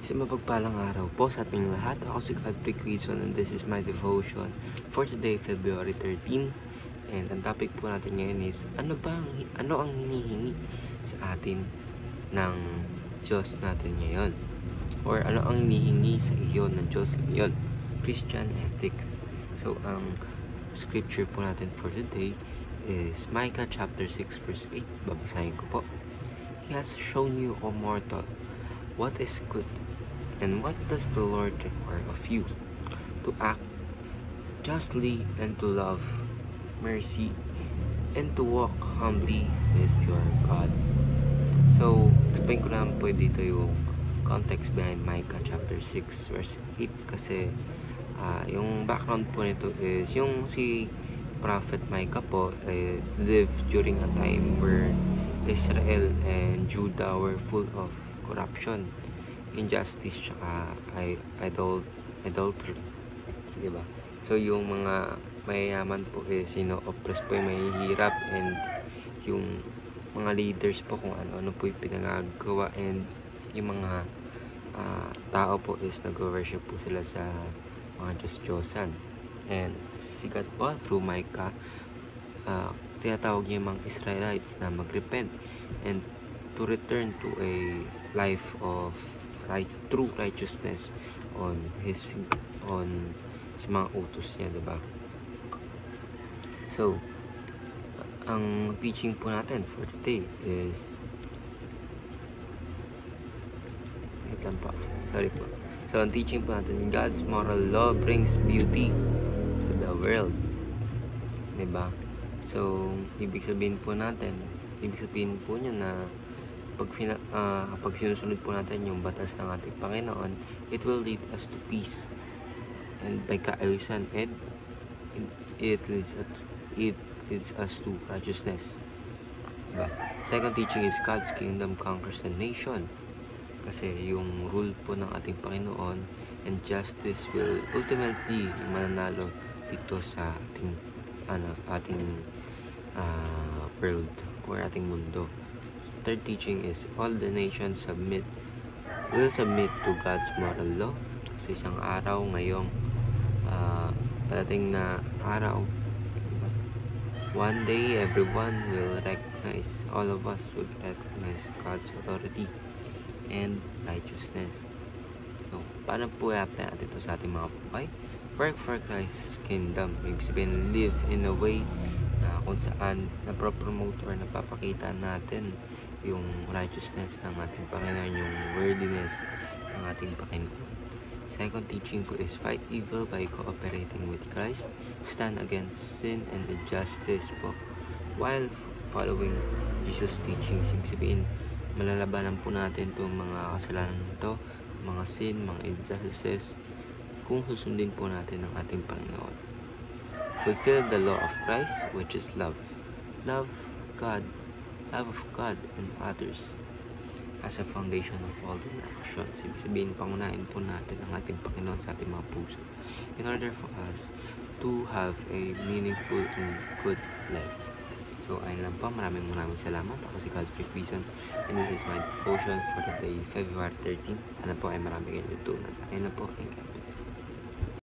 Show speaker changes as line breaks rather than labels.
Isang mapagpalang araw po sa ating lahat. Ako si Godfrey Quezon and this is my devotion for today, February 13. And ang topic po natin ngayon is, ano ang hinihingi sa atin ng Diyos natin ngayon? Or ano ang hinihingi sa iyo ng Diyos ngayon? Christian ethics. So, ang scripture po natin for today is Micah chapter 6 verse 8. Babasahin ko po. He has shown you, O mortal, what is good, and what does the Lord require of you? To act justly and to love mercy and to walk humbly with your God. So, explain ko lang po dito yung context behind Micah chapter 6 verse 8 kasi yung background po nito is yung si Prophet Micah po lived during a time where Israel and Judah were full of corruption, injustice, tsaka adultery, diba? So yung mga mayayaman po is oppress po yung mahihirap, and yung mga leaders po kung ano-ano po yung pinagagawa, and yung mga tao po is nag-worship po sila sa mga Diyos-Diyosan. And si God po through Micah, tinatawag niya yung mga Israelites na mag-repent and to return to a life of true righteousness on sa mga utos niya, diba? So, ang teaching po natin for today is So, ang teaching po natin, God's moral law brings beauty to the world, diba? So, ibig sabihin po niya na kapag sinusunod po natin yung batas ng ating Panginoon, it will lead us to peace and by kaayusan, and it leads us to righteousness, diba? Second teaching is God's kingdom conquers the nation, kasi yung rule po ng ating Panginoon and justice will ultimately mananalo dito sa ating world or ating mundo. Third teaching is all the nations will submit to God's moral law. Sa isang araw ngayong parating na araw, diba? One day all of us will recognize God's authority and righteousness. So, paano po i-apply natin ito sa ating mga buhay? Work for Christ's kingdom. Ibig sabihin, live in a way na kung saan napropromote or napapakita natin yung righteousness ng ating Panginoon, yung worthiness ng ating Panginoon. Second teaching po is fight evil by cooperating with Christ, stand against sin and injustice po while following Jesus' teachings. Ibig sabihin, malalabanan po natin itong mga kasalanan nito, mga sin, mga injustices, kung susundin po natin ang ating Panginoon. Fulfill the law of Christ, which is love. Love of God and others as a foundation of all our actions. Ibig sabihin, pangunahin po natin ang ating Panginoon sa ating mga puso in order for us to have a meaningful and good life. So, ayun lang po. Maraming salamat. Ako si Godfrey Quezon and this is my devotion for the day, February 13. Sana po ay marami kayong natutunan. Ayun lang po. Thank you.